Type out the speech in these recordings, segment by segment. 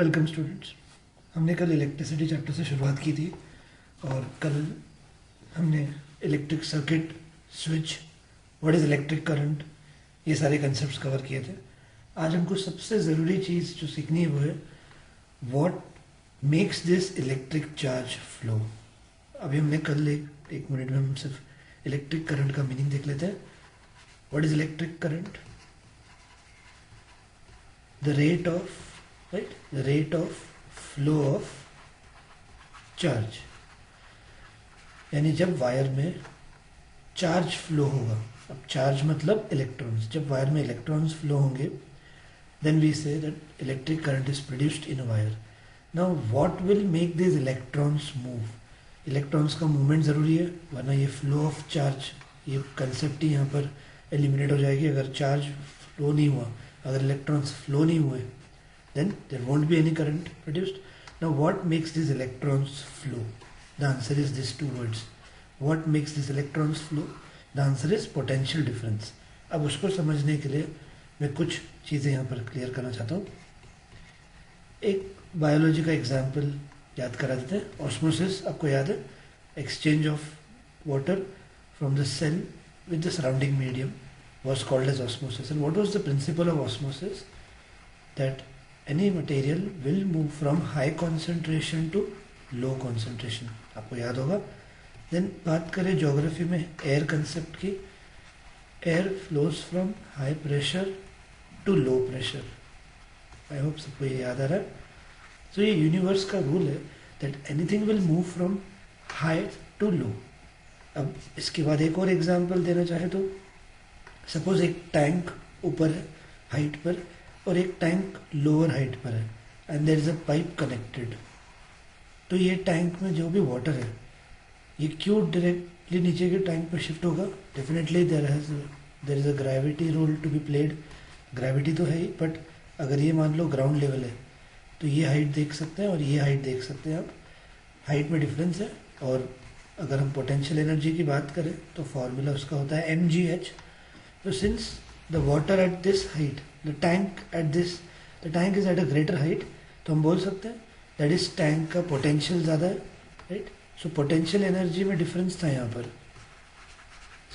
Welcome students. हमने कल electricity chapter से शुरुआत की थी और कल हमने electric circuit, switch, what is electric current, ये सारे कंसेप्ट्स कवर किए थे। आज हमको सबसे ज़रूरी चीज़ जो सीखनी है वो है what makes this electric charge flow. अभी हमने कल एक मिनट में हम सिर्फ इलेक्ट्रिक करंट का मीनिंग देख लेते हैं। What is electric current? the rate of flow of charge, यानी जब वायर में चार्ज फ्लो होगा। अब चार्ज मतलब इलेक्ट्रॉन्स। जब वायर में इलेक्ट्रॉन्स फ्लो होंगे then we say that electric current is produced in a wire. Now what will make this electrons move? Electrons का मूवमेंट ज़रूरी है, वरना ये फ्लो ऑफ चार्ज, ये कंसेप्ट ही यहाँ पर एलिमिनेट हो जाएगी। अगर चार्ज फ्लो नहीं हुआ, अगर इलेक्ट्रॉन्स फ्लो नहीं हुए, then there won't be any current produced. Now what makes these electrons flow? The answer is these two words. What makes these electrons flow? The answer is potential difference. अब उसको समझने के लिए मैं कुछ चीज़ें यहाँ पर क्लियर करना चाहता हूँ। एक बायोलॉजी का एग्जाम्पल याद करा देते हैं। ऑस्मोसिस, आपको याद है, exchange of water from the cell with the surrounding medium was called as osmosis. And what was the principle of osmosis? That any material will move from high concentration to low concentration. आपको याद होगा। Then बात करें geography में air concept की, air flows from high pressure to low pressure. I hope सबको ये याद आ रहा है। सो ये यूनिवर्स का रूल है that anything will move from high to low. अब इसके बाद एक और एग्जांपल देना चाहे तो सपोज एक टैंक ऊपर है हाइट पर और एक टैंक लोअर हाइट पर है and there is a pipe connected. तो ये टैंक में जो भी वाटर है ये क्यों डायरेक्टली नीचे के टैंक पर शिफ्ट होगा? Definitely there is a gravity role to be played. Gravity तो है ही, बट अगर ये मान लो ग्राउंड लेवल है तो ये हाइट देख सकते हैं और ये हाइट देख सकते हैं आप। हाइट में डिफरेंस है। और अगर हम पोटेंशियल एनर्जी की बात करें तो फॉर्मूला उसका होता है mgh। तो since the water at this height, the tank is at a greater height, तो हम बोल सकते हैं दैट इज टैंक का पोटेंशियल ज़्यादा है, राइट। सो पोटेंशियल एनर्जी में डिफरेंस था यहाँ पर।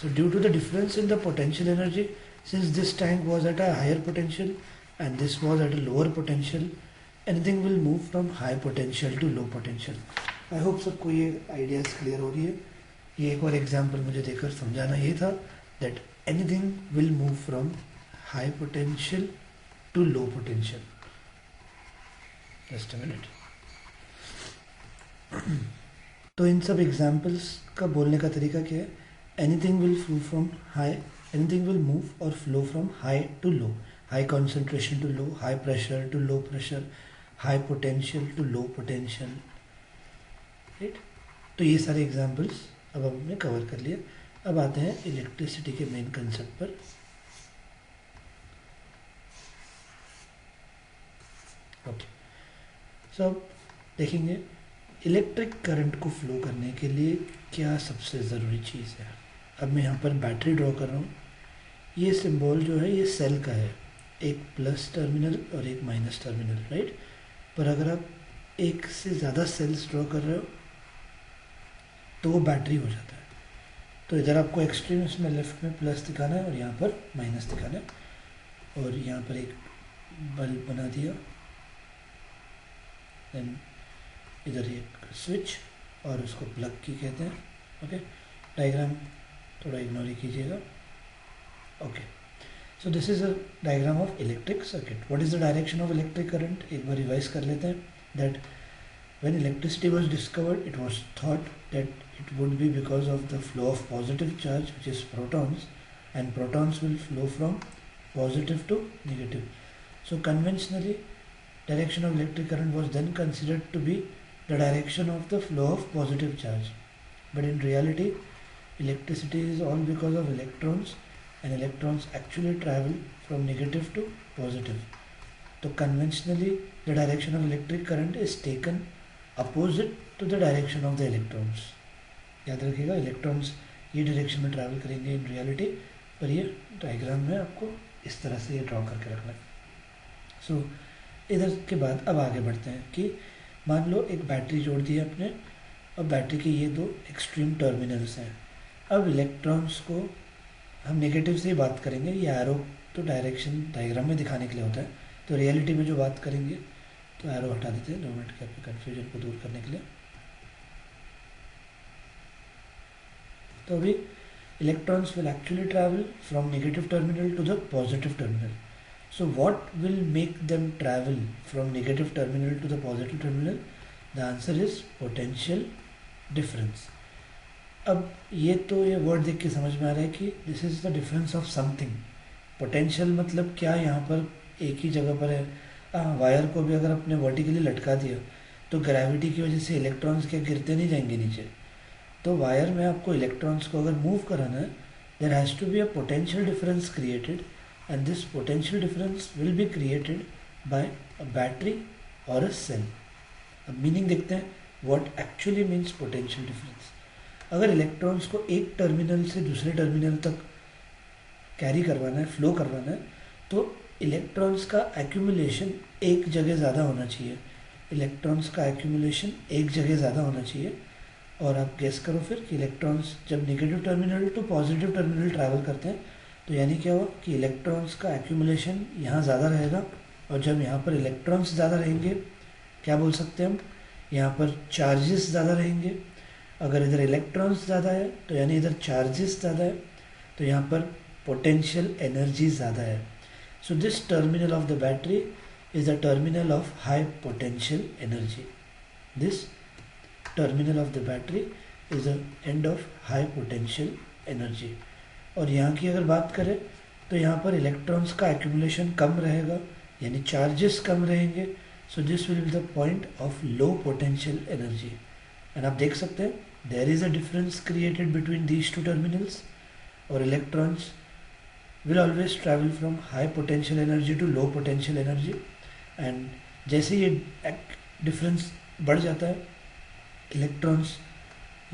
So due to the difference in the potential energy, since this tank was at a higher potential and this was at a lower potential, anything will move from high potential to low potential. I hope सबको ये ideas clear हो रही है। ये एक और example मुझे देकर समझाना ये था that anything will move from high potential to low potential. Just a minute. तो इन सब एग्जांपल्स का बोलने का तरीका क्या है? Anything will flow from high, anything will move और flow from high to low, high concentration to low, high pressure to low pressure, high potential to low potential, right. तो ये सारे एग्जाम्पल्स अब हमने कवर कर लिया। अब आते हैं इलेक्ट्रिसिटी के मेन कंसेप्ट पर। ओके, सो अब देखेंगे इलेक्ट्रिक करंट को फ्लो करने के लिए क्या सबसे ज़रूरी चीज़ है। अब मैं यहाँ पर बैटरी ड्रॉ कर रहा हूँ। ये सिंबल जो है ये सेल का है, एक प्लस टर्मिनल और एक माइनस टर्मिनल, राइट। पर अगर आप एक से ज़्यादा सेल्स ड्रॉ कर रहे हो तो वो बैटरी हो जाता है। तो इधर आपको एक्सट्रीम्स में लेफ्ट में प्लस दिखाना है और यहाँ पर माइनस दिखाना है। और यहाँ पर एक बल्ब बना दिया, देन इधर एक स्विच और उसको प्लग की कहते हैं। ओके, डायग्राम थोड़ा इग्नोर ही कीजिएगा। Okay, so this is a diagram of electric circuit. What is the direction of electric current? एक बार रिवाइज कर लेते हैं that when electricity was discovered, it was thought that it would be because of the flow of positive charge, which is protons, and protons will flow from positive to negative. So conventionally, direction of electric current was then considered to be the direction of the flow of positive charge. But in reality, electricity is all because of electrons, and electrons actually travel from negative to positive. So conventionally, the direction of electric current is taken opposite to the direction of the electrons. याद रखिएगा, electrons ये direction में travel करेंगे in reality, पर ये diagram में आपको इस तरह से ये ड्रॉ करके रखना है। सो इधर के बाद अब आगे बढ़ते हैं कि मान लो एक बैटरी जोड़ दी है आपने और बैटरी के ये दो एक्सट्रीम टर्मिनल्स हैं। अब इलेक्ट्रॉन्स को हम नेगेटिव से ही बात करेंगे, ये एरो तो डायरेक्शन डायग्राम में दिखाने के लिए होता है, तो रियलिटी में जो बात करेंगे तो एरो हटा देते हैं 2 मिनट के आपके कन्फ्यूजन को दूर करने के लिए। तो अभी electrons will actually travel from negative terminal to the positive terminal. So what will make them travel from negative terminal to the positive terminal? The answer is potential difference. अब ये वर्ड देख के समझ में आ रहा है कि this is the difference of something. Potential मतलब क्या, यहाँ पर एक ही जगह पर है। वायर को भी अगर आपने वर्टिकली लटका दिया तो ग्रेविटी की वजह से इलेक्ट्रॉन्स क्या गिरते नहीं जाएंगे नीचे। तो वायर में आपको इलेक्ट्रॉन्स को अगर मूव कराना है, there has to be a potential difference created, and this potential difference will be created by a battery or a cell. अब मीनिंग देखते हैं what actually means potential difference. अगर इलेक्ट्रॉन्स को एक टर्मिनल से दूसरे टर्मिनल तक कैरी करवाना है, फ्लो करवाना है, तो इलेक्ट्रॉन्स का एक्यूमुलेशन एक जगह ज़्यादा होना चाहिए। इलेक्ट्रॉन्स का एक्यूमुलेशन एक जगह ज़्यादा होना चाहिए। और आप गेस करो फिर कि इलेक्ट्रॉन्स जब negative terminal to positive terminal travel करते हैं तो यानी क्या हुआ कि इलेक्ट्रॉन्स का एक्यूमुलेशन यहाँ ज़्यादा रहेगा, और जब यहाँ पर इलेक्ट्रॉन्स ज़्यादा रहेंगे क्या बोल सकते हैं हम, यहाँ पर चार्जेस ज़्यादा रहेंगे। अगर इधर इलेक्ट्रॉन्स ज़्यादा है तो यानी इधर चार्जेस ज़्यादा है, तो यहाँ पर पोटेंशियल एनर्जी ज़्यादा है। So this terminal of the battery is the terminal of high potential energy. This terminal of the battery is the end of high potential energy. और यहाँ की अगर बात करें तो यहाँ पर इलेक्ट्रॉन्स का एक्यूमुलेशन कम रहेगा, यानी चार्जेस कम रहेंगे। So this will be the point of low potential energy. And आप देख सकते हैं there is a difference created between these two terminals, और electrons will always travel from high potential energy to low potential energy. And जैसे ये difference बढ़ जाता है, इलेक्ट्रॉन्स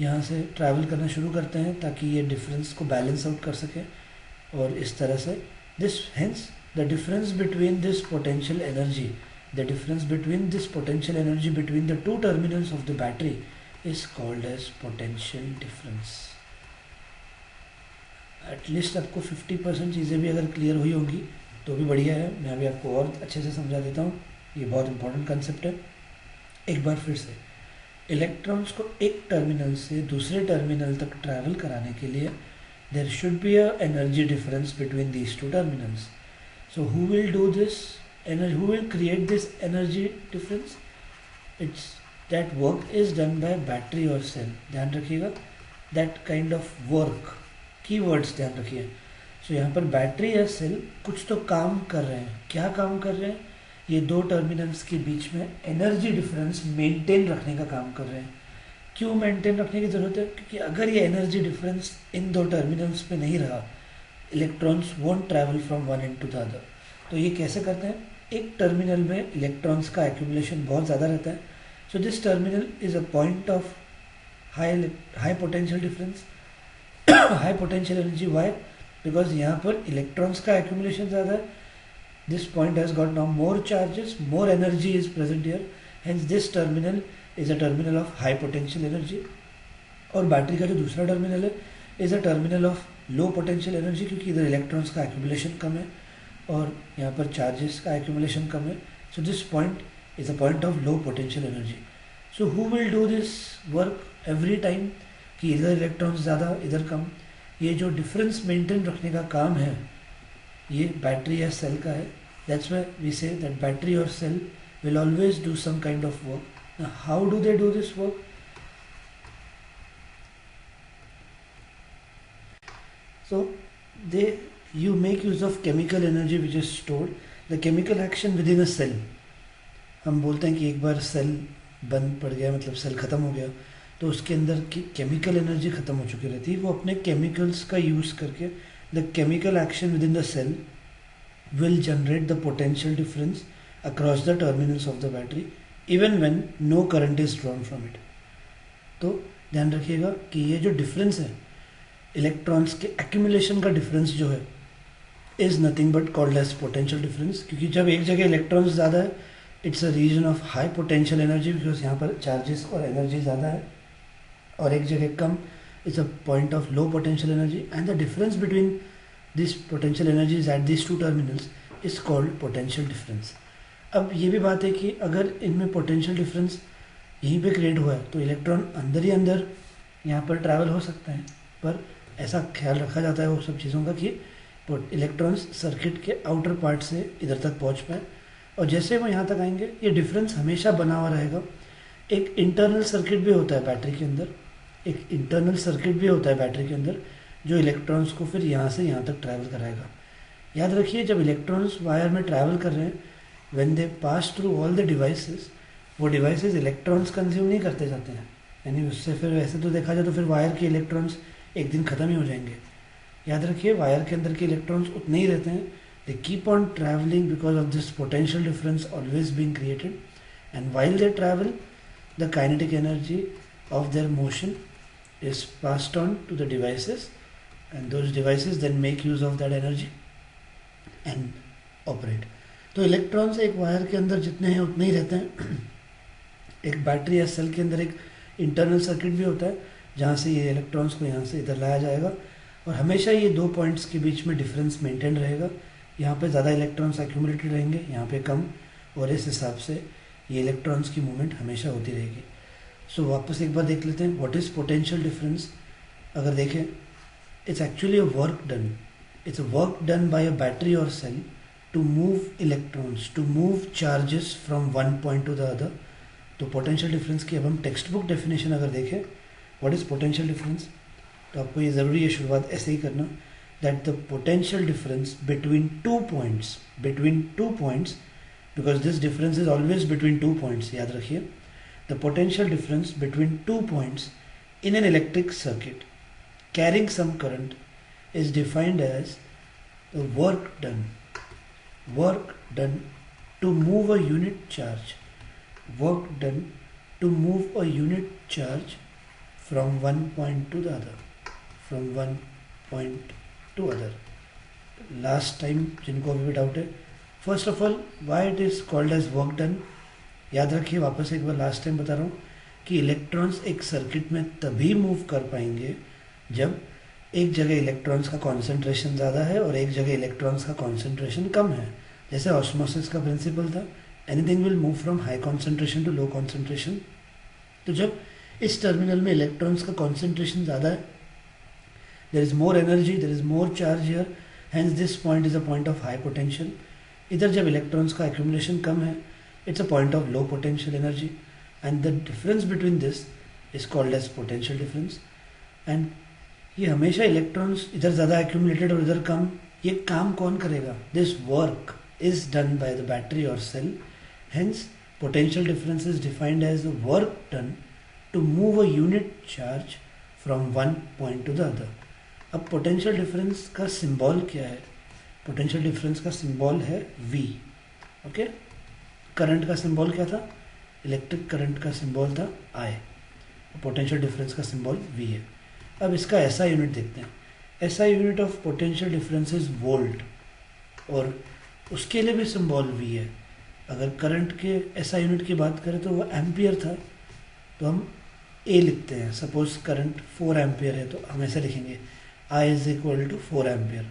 यहाँ से ट्रैवल करना शुरू करते हैं ताकि ये डिफरेंस को बैलेंस आउट कर सकें। और इस तरह से this hence the difference between this potential energy, the difference between this potential energy between the two terminals of the battery is called as potential difference. At least आपको 50% चीज़ें भी अगर क्लियर हुई होंगी तो भी बढ़िया है। मैं अभी आपको और अच्छे से समझा देता हूँ, ये बहुत इंपॉर्टेंट कंसेप्ट है। एक बार फिर से, इलेक्ट्रॉन्स को एक टर्मिनल से दूसरे टर्मिनल तक ट्रैवल कराने के लिए there should be a energy difference between these two terminals. So who will do this energy, who will create this energy difference? It's that work is done by battery और cell. ध्यान रखिएगा, that kind of work, keywords ध्यान रखिए। सो यहाँ पर battery या cell कुछ तो काम कर रहे हैं। क्या काम कर रहे हैं? ये दो टर्मिनल्स के बीच में एनर्जी डिफरेंस मेंटेन रखने का काम कर रहे हैं। क्यों मेंटेन रखने की ज़रूरत है? क्योंकि अगर ये एनर्जी डिफरेंस इन दो टर्मिनल्स पे नहीं रहा, electrons won't travel from one end to the other. तो ये कैसे करते हैं? एक टर्मिनल में इलेक्ट्रॉन्स का एक्यूमुलेशन बहुत ज़्यादा रहता है। So this terminal is a point of high potential difference, high potential energy. Why? Because यहाँ पर इलेक्ट्रॉन्स का एक्यूमुलेशन ज़्यादा है। This point has got now more charges, more energy is present here. Hence this terminal is a terminal of high potential energy. और battery का जो दूसरा terminal है is a terminal of low potential energy, क्योंकि इधर electrons का accumulation कम है और यहाँ पर चार्जेस का एक्यूमुलेशन कम है। So this point is a point of low potential energy. So who will do this work every time? कि इधर इलेक्ट्रॉन्स ज़्यादा इधर कम, ये जो डिफरेंस मेंटेन रखने का काम है ये बैटरी या सेल का है। That's why we say that battery or cell will always do some kind of work. Now how do they do this work? So you make use of chemical energy which is stored. The chemical action within a cell, हम बोलते हैं कि एक बार cell बंद पड़ गया, मतलब cell ख़त्म हो गया, तो उसके अंदर की केमिकल एनर्जी ख़त्म हो चुकी रहती है। वो अपने केमिकल्स का यूज़ करके the chemical action within the cell will generate the potential difference across the terminals of the battery even when no current is drawn from it. तो ध्यान रखिएगा कि ये जो डिफरेंस है इलेक्ट्रॉन्स के एक्यूमुलेशन का डिफरेंस जो है is nothing but called as potential difference, क्योंकि जब एक जगह इलेक्ट्रॉन्स ज़्यादा है it's a region of high potential energy because यहाँ पर चार्जेस और एनर्जी ज़्यादा है, और एक जगह कम, it's a point of low potential energy, and the difference between this potential energies at this two terminals is called potential difference. अब ये भी बात है कि अगर इनमें पोटेंशियल डिफरेंस यहीं पे क्रिएट हुआ है तो इलेक्ट्रॉन अंदर ही अंदर यहाँ पर ट्रैवल हो सकते हैं, पर ऐसा ख्याल रखा जाता है वो सब चीज़ों का कि इलेक्ट्रॉन्स सर्किट के आउटर पार्ट से इधर तक पहुँच पाए, और जैसे वो यहाँ तक आएंगे ये डिफरेंस हमेशा बना हुआ रहेगा। एक इंटरनल सर्किट भी होता है बैटरी के अंदर, एक इंटरनल सर्किट भी होता है बैटरी के अंदर जो इलेक्ट्रॉन्स को फिर यहाँ से यहाँ तक ट्रैवल कराएगा। याद रखिए जब इलेक्ट्रॉन्स वायर में ट्रैवल कर रहे हैं, when they pass through all the devices, वो डिवाइसेस इलेक्ट्रॉन्स कंज्यूम नहीं करते जाते हैं, यानी उससे फिर वैसे तो देखा जाए तो फिर वायर के इलेक्ट्रॉन्स एक दिन ख़त्म ही हो जाएंगे। याद रखिए वायर के अंदर के इलेक्ट्रॉन्स उतने ही रहते हैं, they keep on travelling because of this potential difference always being created, and while they travel the kinetic energy of their motion is passed on to the devices, and those devices then make use of that energy and operate. तो electrons एक wire के अंदर जितने हैं उतने ही रहते हैं। एक बैटरी या सेल के अंदर एक इंटरनल सर्किट भी होता है जहाँ से ये इलेक्ट्रॉन्स को यहाँ से इधर लाया जाएगा, और हमेशा ये दो पॉइंट्स के बीच में डिफरेंस मेंटेन रहेगा। यहाँ पे ज़्यादा इलेक्ट्रॉन्स एक्यूमुलेटेड रहेंगे, यहाँ पे कम, और इस हिसाब से ये इलेक्ट्रॉन्स की मूवमेंट हमेशा होती रहेगी। सो वापस एक बार देख लेते हैं व्हाट इज़ पोटेंशियल डिफरेंस। अगर देखें it's actually a work done, it's a work done by a battery और cell to move electrons, to move charges from one point to the other. तो पोटेंशियल डिफरेंस की अब हम text book definition अगर देखें what is potential difference, तो आपको ये ज़रूरी है शुरुआत ऐसे ही करना, that the potential difference between two points, because this difference is always between two points, याद रखिए। The potential difference between 2 points in an electric circuit carrying some current is defined as the work done to move a unit charge, from one point to the other, last time जिनको अभी भी doubt है, first of all why it is called as work done, याद रखिए वापस एक बार last time बता रहा हूँ कि इलेक्ट्रॉन्स एक सर्किट में तभी मूव कर पाएंगे जब एक जगह इलेक्ट्रॉन्स का कॉन्सेंट्रेशन ज़्यादा है और एक जगह इलेक्ट्रॉन्स का कॉन्सेंट्रेशन कम है। जैसे ऑस्मोसिस का प्रिंसिपल था, anything will move from high concentration to low concentration. तो जब इस टर्मिनल में इलेक्ट्रॉन्स का कॉन्सेंट्रेशन ज़्यादा है, there is more energy, there is more charge here, hence this point is a point of high potential. इधर जब इलेक्ट्रॉन्स का एक्यूमुलेशन कम है, it's a point of low potential energy, and the difference between this is called as potential difference। and ये हमेशा electrons इधर ज़्यादा accumulated और इधर कम, ये काम कौन करेगा? This work is done by the battery और cell, hence potential difference is defined as the work done to move a unit charge from one point to the other। अब potential difference का symbol क्या है? potential difference का symbol है V, okay. Current का symbol क्या था? Electric current का सिंबल था I, पोटेंशियल डिफरेंस का सिंबल V है। अब इसका ऐसा यूनिट देखते हैं। ऐसा unit of potential difference is volt, और उसके लिए भी सिंबल V है। अगर करंट के ऐसा यूनिट की बात करें तो वो एम्पियर था, तो हम A लिखते हैं। सपोज करंट 4 एम्पियर है तो हम ऐसे लिखेंगे I is equal to 4 ampere.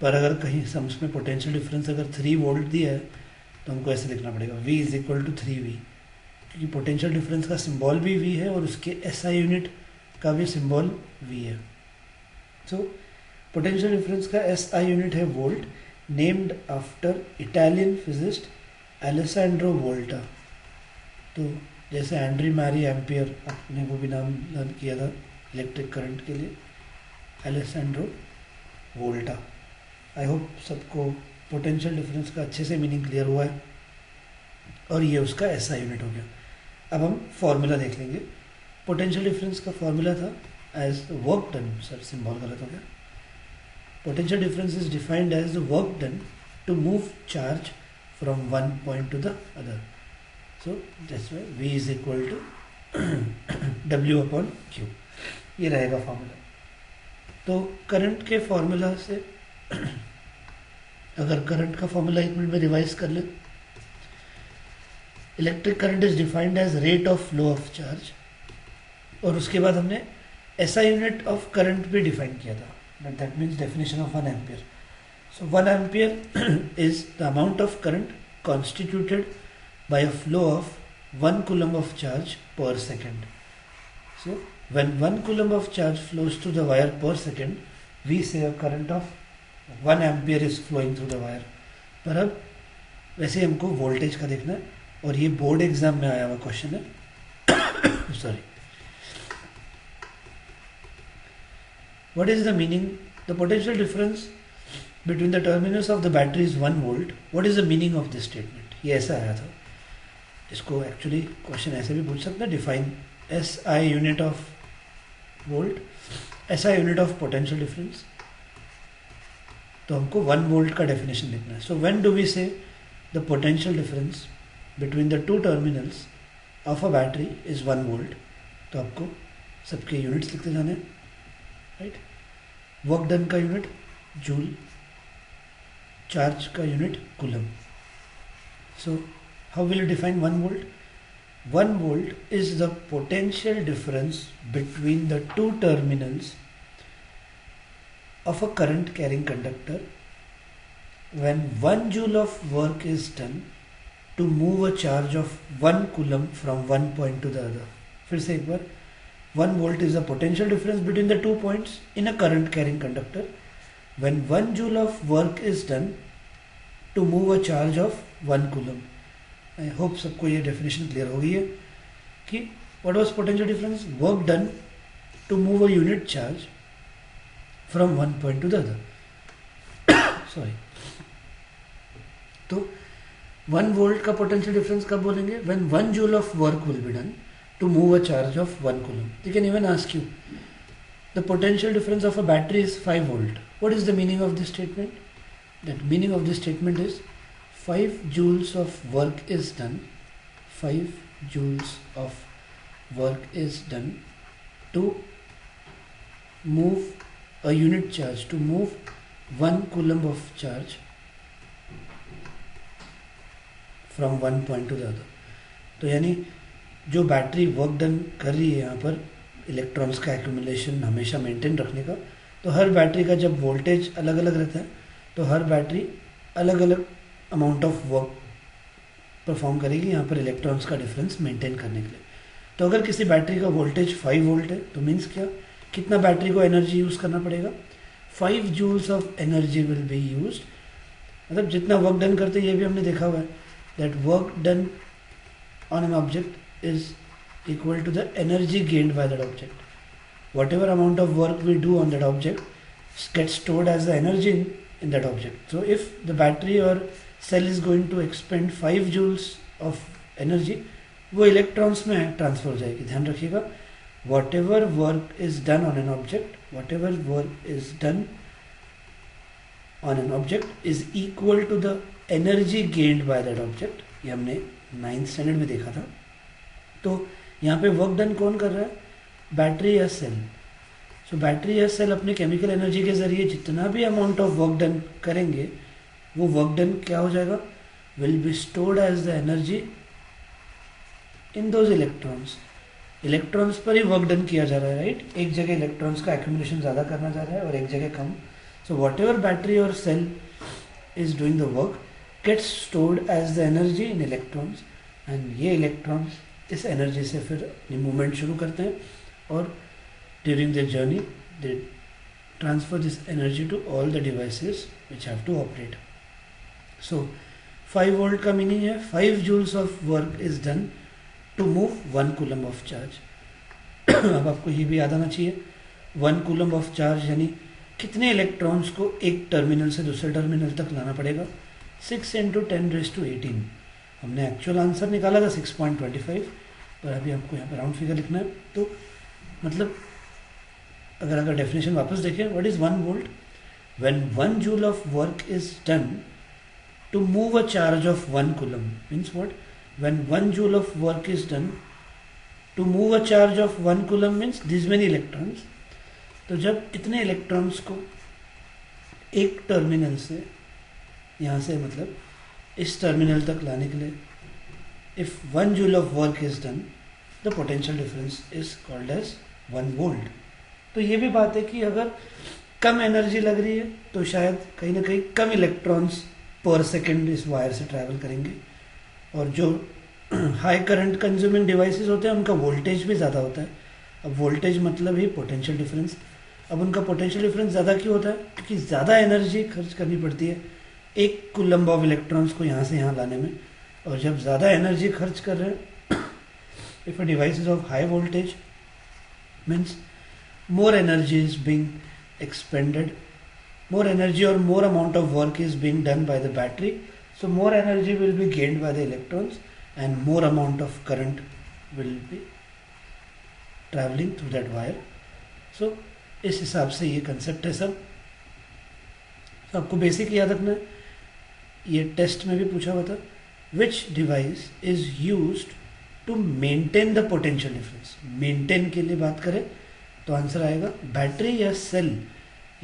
पर अगर कहीं सम्स में पोटेंशियल डिफरेंस अगर 3 वोल्ट दिया है तो हमको ऐसे लिखना पड़ेगा V is equal to 3V, क्योंकि पोटेंशियल डिफरेंस का सिंबल भी V है और उसके SI यूनिट का भी सिंबल V है। सो पोटेंशियल डिफरेंस का SI यूनिट है volt, named after Italian physicist Alessandro Volta. तो जैसे एंड्री मैरी एम्पियर, अपने वो भी नाम लर्न किया था इलेक्ट्रिक करंट के लिए, एलेसैंड्रो वोल्टा। आई होप सबको पोटेंशियल डिफरेंस का अच्छे से मीनिंग क्लियर हुआ है, और ये उसका ऐसा यूनिट हो गया। अब हम फॉर्मूला देख लेंगे। पोटेंशियल डिफरेंस का फॉर्मूला था as work done, sir symbol गलत हो गया। Potential difference is defined as the work done to move charge from one point to the other. So that's why V is equal to W/Q, ये रहेगा formula. तो current के formula से अगर current का फॉर्मूला 1 मिनट में revise कर ले electric current is defined as rate of flow of charge, और उसके बाद हमने एसआई यूनिट ऑफ करंट भी डिफाइन किया था, that means definition of 1 ampere. So 1 ampere is the amount of current constituted by a flow of 1 coulomb of charge per second. So when 1 coulomb of charge flows through the wire per second, we say a current of 1 ampere is flowing through the wire. पर अब वैसे हमको voltage का देखना है, और ये board exam में आया हुआ क्वेश्चन है. Sorry. What is the meaning? The potential difference between the terminals of the battery is 1 volt. What is the meaning of this statement? ये ऐसा आया था. इसको एक्चुअली क्वेश्चन ऐसे भी पूछ सकते हैं. Define S I unit of volt, S I unit of potential difference. तो हमको 1 वोल्ट का डेफिनेशन लिखना है. सो व्हेन डू वी से the potential difference between the two terminals of a battery is 1 volt. तो आपको सबके यूनिट्स लिखते जाने हैं, राइट. वर्क डन का यूनिट जूल, चार्ज का unit coulomb. So how will you define 1 volt? 1 volt is the potential difference between the two terminals of a current carrying conductor when 1 joule of work is done to move a charge of 1 coulomb from one point to the other. फिर से एक बार, 1 volt is the potential difference between the 2 points in a current carrying conductor when 1 joule of work is done to move a charge of 1 coulomb. I hope सबको ये definition clear हो गई है कि what was potential difference, work done to move a unit charge from one point to the other. Sorry. तो 1 volt का potential difference कब बोलेंगे? When 1 joule of work will be done to move a charge of 1 coulomb. They can even ask you the potential difference of a battery is 5 volt. What is the meaning of this statement? That meaning of this statement is 5 joules of work is done, 5 joules of work is done to move a unit charge, to move 1 coulomb of charge from one point to the other. तो यानी जो battery work done कर रही है यहाँ पर electrons का accumulation हमेशा मेंटेन रखने का, तो हर बैटरी का जब वोल्टेज अलग अलग रहता है तो हर बैटरी अलग अलग अमाउंट ऑफ वर्क परफॉर्म करेगी यहाँ पर इलेक्ट्रॉन्स का डिफरेंस मेंटेन करने के लिए. तो अगर किसी बैटरी का वोल्टेज 5 वोल्ट है तो मीन्स क्या, कितना बैटरी को एनर्जी यूज़ करना पड़ेगा? 5 joules of energy will be used. मतलब जितना वर्क डन करते हैं, ये भी हमने देखा हुआ है that work done on an object is equal to the energy gained by that object. Whatever amount of work we do on that object gets stored as the energy in that object. So if the battery or cell is going to expend 5 joules of energy, वो electrons में transfer हो जाएगी. ध्यान रखिएगा, whatever work is done on an object, whatever work is done on an object is equal to the energy gained by that object. ये हमने 9th standard में देखा था. तो यहाँ पे वर्क डन कौन कर रहा है? बैटरी या सेल. सो बैटरी या सेल अपने केमिकल एनर्जी के ज़रिए जितना भी अमाउंट ऑफ वर्क डन करेंगे, वो वर्क डन क्या हो जाएगा? Will be stored as the energy in those electrons. Electrons पर ही वर्क डन किया जा रहा है, राइट. एक जगह इलेक्ट्रॉन्स का एक्यूमुलेशन ज़्यादा करना जा रहा है और एक जगह कम. सो वॉट एवर बैटरी और cell is doing the work gets stored as the energy in electrons, and ये इलेक्ट्रॉन्स इस एनर्जी से फिर अपनी मूवमेंट शुरू करते हैं और during their journey they transfer this energy to all the devices which have to operate. So 5 volt का मीनिंग है 5 joules of work is done to move 1 coulomb of charge. अब आपको ये भी याद आना चाहिए 1 coulomb of charge यानी कितने इलेक्ट्रॉन्स को एक टर्मिनल से दूसरे टर्मिनल तक लाना पड़ेगा? 6 × 10⁻18. हमने एक्चुअल आंसर निकाला था 6.25, पर अभी आपको यहाँ पर राउंड फिगर लिखना है. तो मतलब अगर डेफिनेशन वापस देखें, what is 1 volt? When 1 joule of work is done to move a charge of 1 coulomb. Means what? When 1 joule of work is done to move a charge of 1 coulomb means this many electrons. तो जब इतने electrons को एक terminal से यहाँ से मतलब इस टर्मिनल तक लाने के लिए if 1 joule of work is done, the potential difference is called as 1 volt. तो ये भी बात है कि अगर कम एनर्जी लग रही है तो शायद कहीं ना कहीं कम इलेक्ट्रॉन्स पर सेकेंड इस वायर से ट्रैवल करेंगे, और जो हाई करंट कंज्यूमिंग डिवाइसेस होते हैं उनका वोल्टेज भी ज़्यादा होता है. अब वोल्टेज मतलब ही पोटेंशियल डिफरेंस. अब उनका पोटेंशियल डिफरेंस ज़्यादा क्यों होता है? क्योंकि ज़्यादा एनर्जी खर्च करनी पड़ती है एक कूलम्ब ऑफ इलेक्ट्रॉन्स को यहाँ से यहाँ लाने में. और जब ज़्यादा एनर्जी खर्च कर रहे हैं, if a device is of high voltage, means more energy is being expended, more energy or more amount of work is being done by the battery, so more energy will be gained by the electrons and more amount of current will be traveling through that wire. So इस हिसाब से ये concept है सब. तो आपको basic याद रखना है, ये टेस्ट में भी पूछा हुआ था, which device is used to maintain the potential difference. Maintain के लिए बात करें तो आंसर आएगा बैटरी या सेल.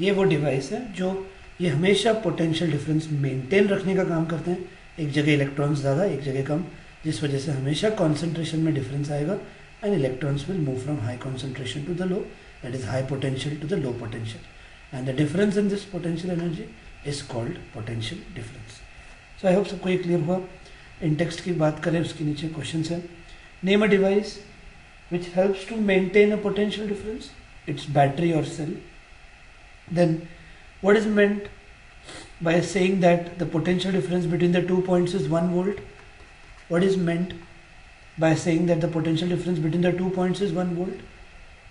ये वो डिवाइस है जो ये हमेशा पोटेंशियल डिफरेंस मेंटेन रखने का काम करते हैं. एक जगह इलेक्ट्रॉन्स ज़्यादा, एक जगह कम, जिस वजह से हमेशा कॉन्सेंट्रेशन में डिफरेंस आएगा and electrons will move from high concentration to the low, that is high potential to the low potential, and the difference in this potential energy is called potential difference. So I hope सबको ये clear हुआ. इन text की बात करें, उसके नीचे question है. Name a device which helps to maintain a potential difference. It's battery or cell. Then what is meant by saying that the potential difference between the 2 points is 1 volt? What is meant by saying that the potential difference between the 2 points is 1 volt?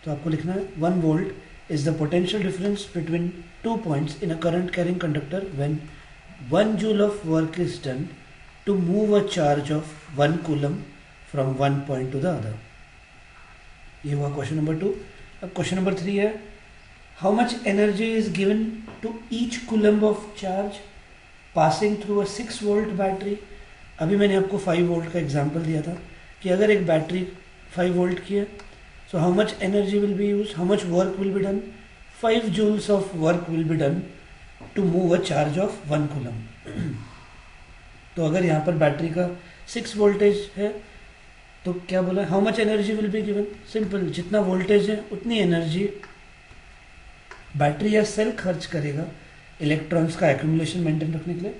तो आपको लिखना है 1 volt is the potential difference between 2 points in a current carrying conductor when 1 joule of work is done to move a charge of 1 coulomb from one point to the other. ये हुआ question number 2. अब question number 3 है, how much energy is given to each coulomb of charge passing through a 6 volt battery. अभी मैंने आपको 5 volt का example दिया था कि अगर एक बैटरी 5 वोल्ट की है, so how much energy will be use, how much work will be done. 5 joules of work will be done to move a charge of 1 coulomb. तो अगर यहाँ पर बैटरी का 6 वोल्टेज है तो क्या बोला, how much energy will be given. Simple, जितना वोल्टेज है उतनी एनर्जी बैटरी या सेल खर्च करेगा इलेक्ट्रॉन्स का एक्यूमुलेशन मेंटेन रखने के लिए,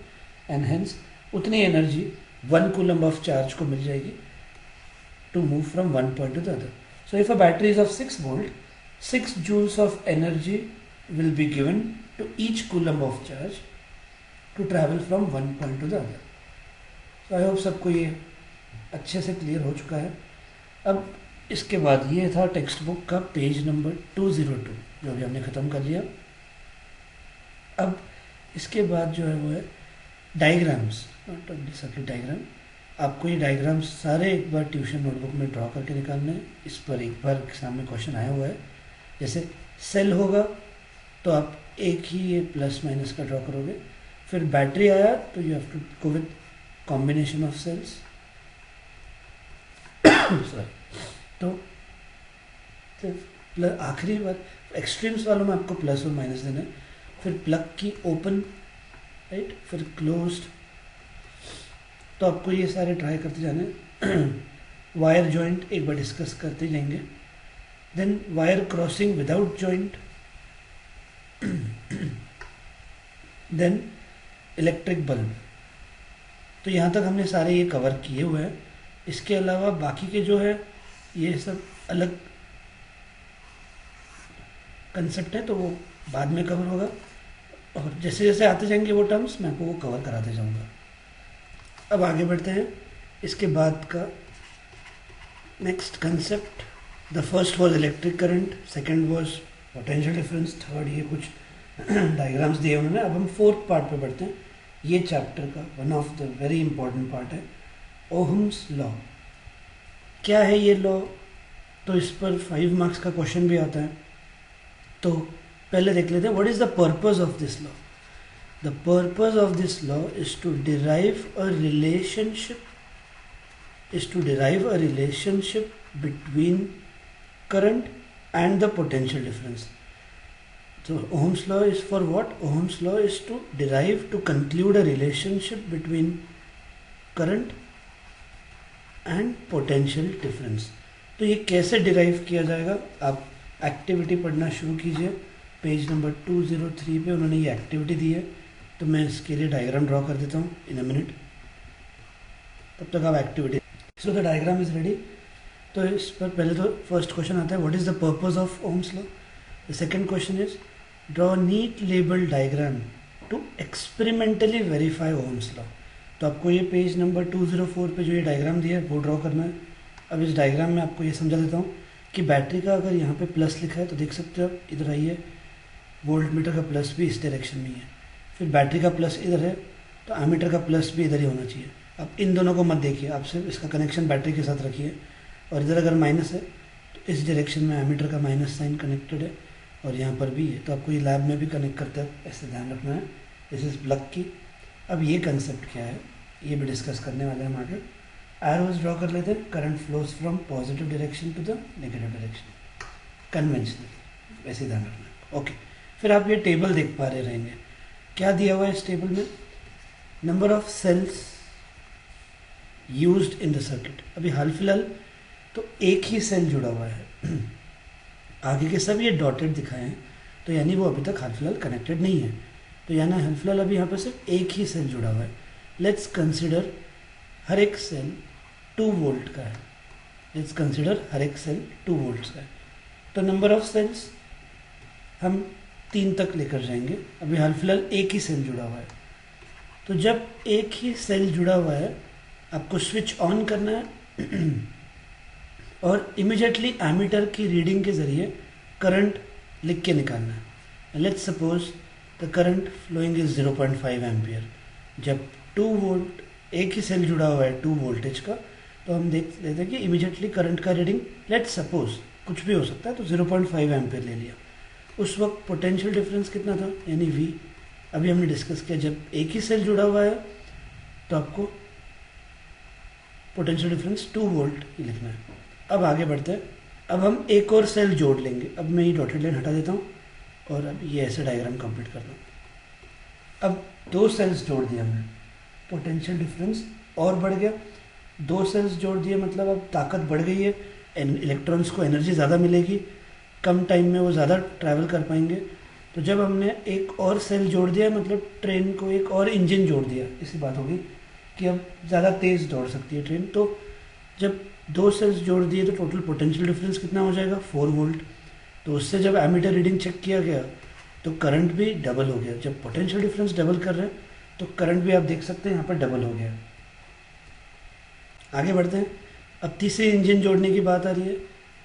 एंड हेंस उतनी एनर्जी 1 कूलम्ब ऑफ चार्ज को मिल जाएगी to move from one point to the other. So if a battery is of 6 volt, 6 joules of energy will be given to each coulomb of charge to travel from one point to the other. So I hope सबको ये अच्छे से clear हो चुका है. अब इसके बाद ये था टेक्स्ट बुक का पेज नंबर 202 जो भी हमने ख़त्म कर लिया. अब इसके बाद जो है वो है डायग्राम्स, सर्किट डायग्राम. आपको ये डायग्राम्स सारे एक बार ट्यूशन नोटबुक में ड्रॉ करके निकालने हैं. इस पर एक बार एग्जाम में क्वेश्चन आया हुआ है. जैसे सेल होगा तो आप एक ही ये प्लस माइनस का ड्रॉ करोगे. फिर बैटरी आया तो you have to go with combination of cells. तो आखिरी बार एक्सट्रीम्स वालों में आपको प्लस और माइनस देना है. फिर प्लग की ओपन, राइट, फिर क्लोज्ड. तो आपको ये सारे ट्राई करते जाना है. वायर जॉइंट एक बार डिस्कस करते जाएंगे. Then wire crossing without joint, then electric bulb. तो यहाँ तक हमने सारे ये कवर किए हुए हैं. इसके अलावा बाकी के जो है ये सब अलग कंसेप्ट है, तो वो बाद में कवर होगा, और जैसे जैसे आते जाएंगे वो टर्म्स मैं आपको वो कवर कराते जाऊंगा. अब आगे बढ़ते हैं. इसके बाद का next concept, the first was electric current, second was potential difference, third ये कुछ डायग्राम्स दिए उन्होंने. अब हम फोर्थ पार्ट पे बढ़ते हैं. ये चैप्टर का one of the very important part है, ओहम्स लॉ. क्या है ये लॉ? तो इस पर 5 मार्क्स का क्वेश्चन भी आता है. तो पहले देख लेते हैं what is the purpose of this law. The purpose of this law is to derive a relationship between current and the potential difference. So Ohm's law is for what? Ohm's law is to derive, to conclude a relationship between current and potential difference. तो ये कैसे derive किया जाएगा, आप activity पढ़ना शुरू कीजिए। Page number 203 पे उन्होंने ये एक्टिविटी दी है, तो मैं इसके लिए डायग्राम ड्रॉ कर देता हूँ इन अ मिनट, तब तक आप activity. So the diagram is ready. तो इस पर पहले तो फर्स्ट क्वेश्चन आता है, what is the purpose of Ohm's law. The second question is draw neat label diagram to experimentally verify Ohm's law. तो आपको ये पेज नंबर 204 पे जो ये डायग्राम दिया है वो ड्रॉ करना है। अब इस डायग्राम में आपको ये समझा देता हूँ कि बैटरी का अगर यहाँ पे प्लस लिखा है तो देख सकते हो आप, इधर आइए, वोल्ट मीटर का प्लस भी इस डायरेक्शन में ही है, फिर बैटरी का प्लस इधर है तो एमीटर का प्लस भी इधर ही होना चाहिए। अब इन दोनों को मत देखिए, आप सिर्फ इसका कनेक्शन बैटरी के साथ रखिए, और इधर अगर माइनस है तो इस डायरेक्शन में एमीटर का माइनस साइन कनेक्टेड है और यहाँ पर भी है, तो आपको ये लैब में भी कनेक्ट करते हैं, ऐसे ध्यान रखना है। दिस इज प्लग की। अब ये कंसेप्ट क्या है ये भी डिस्कस करने वाले हैं हम आगे। एरोज ड्रॉ कर लेते हैं, current flows from positive direction to the negative direction, conventional, वैसे ध्यान रखना है। ओके, फिर आप ये टेबल देख पा रहे रहेंगे, क्या दिया हुआ है इस टेबल में, number of cells used in the circuit. अभी हाल फिलहाल तो एक ही सेल जुड़ा हुआ है, आगे के सब ये डॉटेड दिखाए हैं, तो यानी वो अभी तक हाल फिलहाल कनेक्टेड नहीं है, तो यानी हाल फिलहाल अभी यहाँ पर सिर्फ एक ही सेल जुड़ा हुआ है। लेट्स कंसिडर हर एक सेल 2 वोल्ट का है, लेट्स कंसिडर हर एक सेल 2 वोल्ट का है, तो नंबर ऑफ सेल्स हम 3 तक लेकर जाएंगे। अभी हाल फिलहाल एक ही सेल जुड़ा हुआ है, तो जब एक ही सेल जुड़ा हुआ है आपको स्विच ऑन करना है और इमिडिएटली एमीटर की रीडिंग के ज़रिए करंट लिख के निकालना है। Let's suppose the current following is 0.5 ampere. जब 2 वोल्ट एक ही सेल जुड़ा हुआ है 2 वोल्टेज का, तो हम देख लेते हैं कि इमीडिएटली करंट का रीडिंग, लेट्स सपोज कुछ भी हो सकता है, तो 0.5 एम्पियर ले लिया। उस वक्त पोटेंशियल डिफरेंस कितना था, यानी V। अभी हमने डिस्कस किया जब एक ही सेल जुड़ा हुआ है तो आपको पोटेंशियल डिफरेंस 2 वोल्ट ही लिखना है। अब आगे बढ़ते हैं, अब हम एक और सेल जोड़ लेंगे। अब मैं ये डॉटेड लाइन हटा देता हूँ और अब ये ऐसे डायग्राम कंप्लीट करता हूँ। अब 2 सेल्स जोड़ दिया हमने, पोटेंशियल डिफरेंस और बढ़ गया। 2 सेल्स जोड़ दिए मतलब अब ताकत बढ़ गई है, इलेक्ट्रॉन्स को एनर्जी ज़्यादा मिलेगी, कम टाइम में वो ज़्यादा ट्रैवल कर पाएंगे। तो जब हमने एक और सेल जोड़ दिया मतलब ट्रेन को एक और इंजन जोड़ दिया, इसी बात होगी कि अब ज़्यादा तेज़ दौड़ सकती है ट्रेन। तो जब 2 सेल्स जोड़ दिए तो टोटल पोटेंशियल डिफरेंस कितना हो जाएगा, 4 वोल्ट। तो उससे जब एमीटर रीडिंग चेक किया गया तो करंट भी डबल हो गया। जब पोटेंशियल डिफरेंस डबल कर रहे हैं तो करंट भी आप देख सकते हैं यहाँ पर डबल हो गया। आगे बढ़ते हैं, अब तीसरे इंजन जोड़ने की बात आ रही है।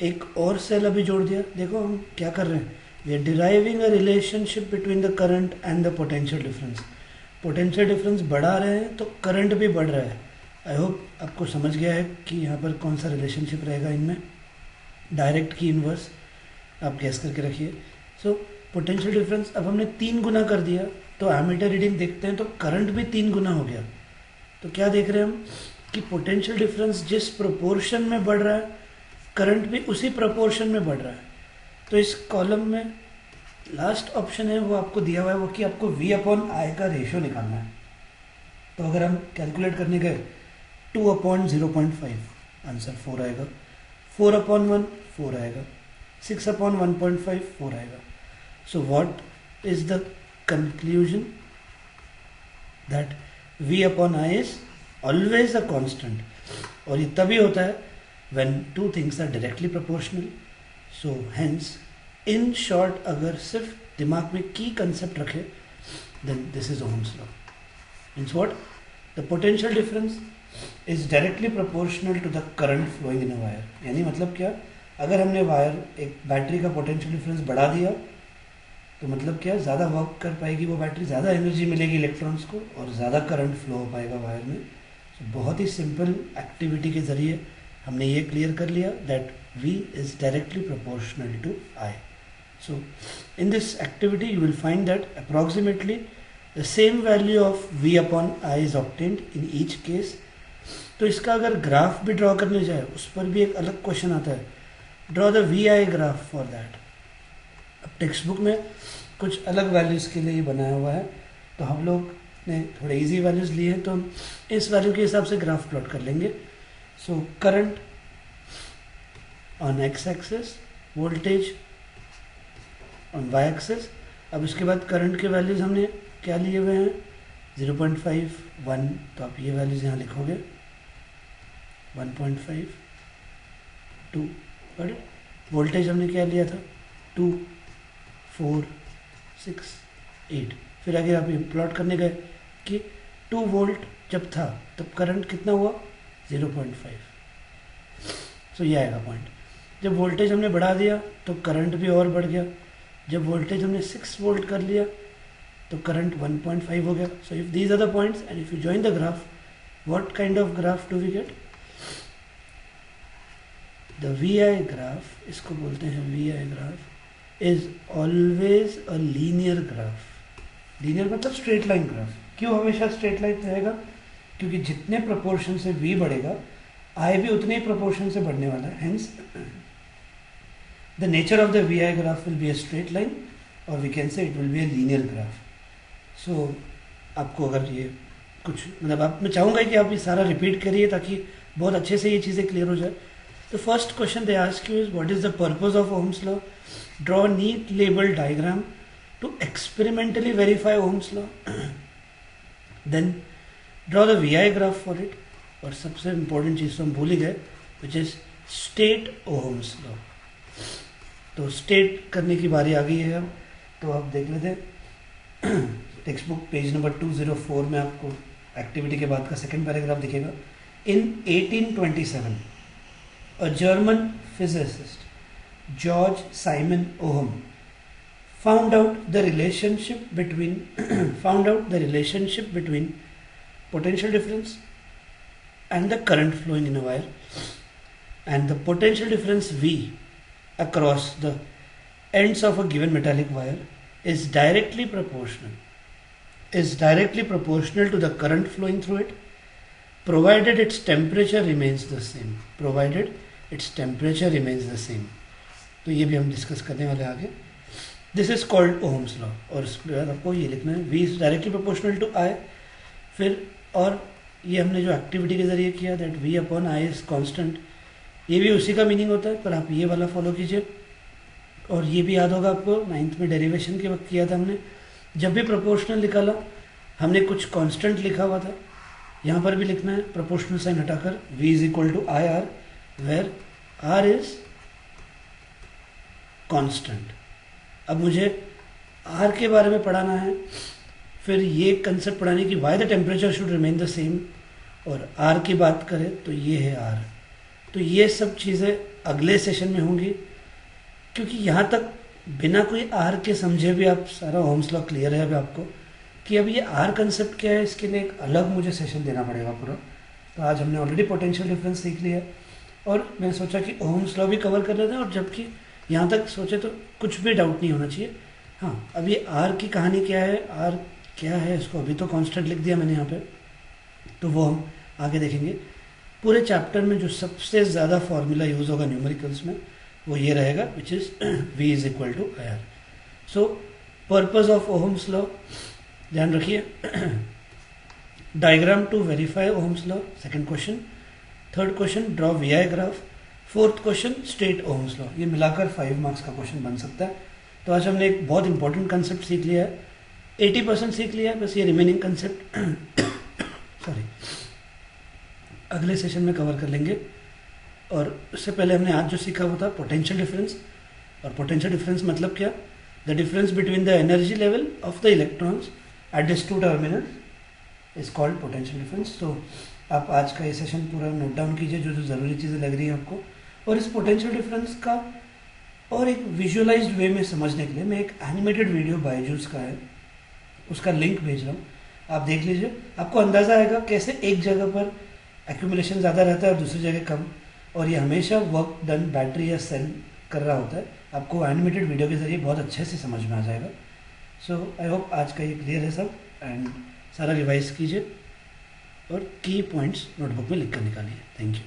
एक और सेल अभी जोड़ दिया, देखो हम क्या कर रहे हैं, we are deriving a relationship between the current and the potential difference. Potential difference बढ़ा रहे हैं तो करंट भी बढ़ रहा है। आई होप आपको समझ गया है कि यहाँ पर कौन सा रिलेशनशिप रहेगा इनमें, डायरेक्ट की इनवर्स आप गैस करके रखिए। सो पोटेंशियल डिफरेंस अब हमने 3 गुना कर दिया, तो एमीटर रीडिंग देखते हैं तो करंट भी 3 गुना हो गया। तो क्या देख रहे हैं हम कि पोटेंशियल डिफरेंस जिस प्रोपोर्शन में बढ़ रहा है करंट भी उसी प्रोपोर्शन में बढ़ रहा है। तो इस कॉलम में लास्ट ऑप्शन है वो आपको दिया हुआ है, वो कि आपको V/I का रेशियो निकालना है। तो अगर हम कैलकुलेट करने गए 2/0.5, आंसर 4 आएगा, 4/1 4 आएगा, 6/1.5 4 आएगा। So what is the conclusion, that V/I is always a constant. और ये तभी होता है when 2 things are directly proportional. So hence in short अगर सिर्फ दिमाग में की कंसेप्ट रखे then this is Ohm's law. Means what? The potential difference is directly proportional to the current flowing in a wire. यानी मतलब क्या, अगर हमने वायर एक बैटरी का पोटेंशियल डिफरेंस बढ़ा दिया तो मतलब क्या, ज़्यादा वर्क कर पाएगी वो बैटरी, ज़्यादा एनर्जी मिलेगी इलेक्ट्रॉन्स को और ज़्यादा करंट फ्लो हो पाएगा वायर में। So, बहुत ही सिंपल एक्टिविटी के ज़रिए हमने ये क्लियर कर लिया that V is directly proportional to I. So in this activity you will find that approximately the same value of V/I is obtained in each case. तो इसका अगर ग्राफ भी ड्रॉ करने जाए उस पर भी एक अलग क्वेश्चन आता है, draw the VI graph for that. अब टेक्स्ट बुक में कुछ अलग वैल्यूज़ के लिए ये बनाया हुआ है, तो हम लोग ने थोड़े इजी वैल्यूज़ लिए हैं तो हम इस वैल्यू के हिसाब से ग्राफ प्लॉट कर लेंगे। So current on X axis, voltage on Y axis. अब इसके बाद करंट के वैल्यूज़ हमने क्या लिए हुए हैं, 0.5, 1, तो आप ये वैल्यूज़ यहाँ लिखोगे, 1.5, 2, और वोल्टेज हमने क्या लिया था, 2, 4, 6, 8। फिर आगे आप प्लॉट करने गए कि 2 वोल्ट जब था तब करंट कितना हुआ, 0.5। सो ये आएगा पॉइंट। जब वोल्टेज हमने बढ़ा दिया तो करंट भी और बढ़ गया। जब वोल्टेज हमने 6 वोल्ट कर लिया तो करंट 1.5 हो गया। So if these are the points and if you join the graph, what kind of graph do we get, the VI graph, इसको बोलते हैं VI graph, is always a linear graph. Linear मतलब straight line graph. क्यों हमेशा straight line रहेगा, क्योंकि जितने proportion से V बढ़ेगा I भी उतने ही प्रोपोर्शन से बढ़ने वाला है। Hence the nature of the VI graph will be a straight line, और we can say it will be a linear graph. So आपको अगर ये कुछ मतलब आप, मैं चाहूँगा कि आप ये सारा रिपीट करिए ताकि बहुत अच्छे से ये चीज़ें क्लियर हो जाए। The first question they ask you is, what is the purpose of Ohm's law? Draw a neat label diagram to experimentally verify Ohm's law. Then draw the VI graph for it. और सबसे important चीज़ तो हम भूल ही गए, which is state Ohm's law. तो state करने की बारी आ गई है अब, तो आप देख लेते हैं टेक्स्ट बुक पेज नंबर 204 में आपको एक्टिविटी के बाद का सेकेंड पैराग्राफ दिखेगा। In 1827 a German physicist, George Simon Ohm, found out the relationship between potential difference and the current flowing in a wire, and the potential difference V across the ends of a given metallic wire is directly proportional to the current flowing through it, provided its temperature remains the same. तो ये भी हम discuss करने वाले आगे। This is called Ohm's law, और उसके बाद आपको ये लिखना है V is directly proportional to I। फिर और ये हमने जो एक्टिविटी के जरिए किया, that V upon I is constant, ये भी उसी का मीनिंग होता है, पर आप ये वाला फॉलो कीजिए। और ये भी याद होगा आपको, 9th में डेरिवेशन के वक्त किया था हमने, जब भी प्रोपोर्शनल निकाला हमने कुछ कांस्टेंट लिखा हुआ था, यहाँ पर भी लिखना है प्रोपोर्शनल साइन हटाकर, V is equal to IR, where R is constant. अब मुझे R के बारे में पढ़ाना है, फिर ये कंसेप्ट पढ़ाने की why the temperature should remain the same, और R की बात करें तो ये है R। तो ये सब चीज़ें अगले सेशन में होंगी, क्योंकि यहाँ तक बिना कोई R के समझे भी आप सारा ओम्स लॉ क्लियर है अभी आपको, कि अब ये R कंसेप्ट क्या है, इसके लिए एक अलग मुझे सेशन देना पड़ेगा पूरा। तो आज हमने ऑलरेडी पोटेंशियल डिफरेंस सीख लिया, और मैंने सोचा कि ओम्स लॉ भी कवर कर लेते हैं, और जबकि यहाँ तक सोचे तो कुछ भी डाउट नहीं होना चाहिए। हाँ, अब ये R की कहानी क्या है, R क्या है, इसको अभी तो कांस्टेंट लिख दिया मैंने यहाँ पे, तो वो हम आगे देखेंगे। पूरे चैप्टर में जो सबसे ज़्यादा फॉर्मूला यूज़ होगा न्यूमेरिकल्स में वो ये रहेगा, which is V is equal to IR। So purpose of Ohm's law ध्यान रखिए, diagram to verify Ohm's law, second question. Third question, draw VI graph. Fourth question, state Ohm's law. ये मिलाकर 5 marks का question बन सकता है। तो आज हमने एक बहुत इंपॉर्टेंट कंसेप्ट सीख लिया है, 80% सीख लिया है, बस ये रिमेनिंग कंसेप्ट सॉरी अगले सेशन में कवर कर लेंगे। और उससे पहले हमने आज जो सीखा वो था पोटेंशियल डिफरेंस। और पोटेंशियल डिफरेंस मतलब क्या, the difference between the energy level of the electrons at this two terminal is called potential difference. तो आप आज का ये सेशन पूरा नोट डाउन कीजिए, जो जो ज़रूरी चीज़ें लग रही हैं आपको। और इस पोटेंशियल डिफरेंस का और एक विजुअलाइज्ड वे में समझने के लिए मैं एक एनिमेटेड वीडियो बायजूस का है, उसका लिंक भेज रहा हूँ, आप देख लीजिए। आपको अंदाज़ा आएगा कैसे एक जगह पर एक्यूमुलेशन ज़्यादा रहता है और दूसरी जगह कम, और ये हमेशा वर्क डन बैटरी या सेल कर रहा होता है। आपको एनिमेटेड वीडियो के ज़रिए बहुत अच्छे से समझ में आ जाएगा। सो आई होप आज का ये क्लियर है सब, एंड सारा रिवाइज कीजिए और की पॉइंट्स नोटबुक में लिख कर निकालिए। Thank you.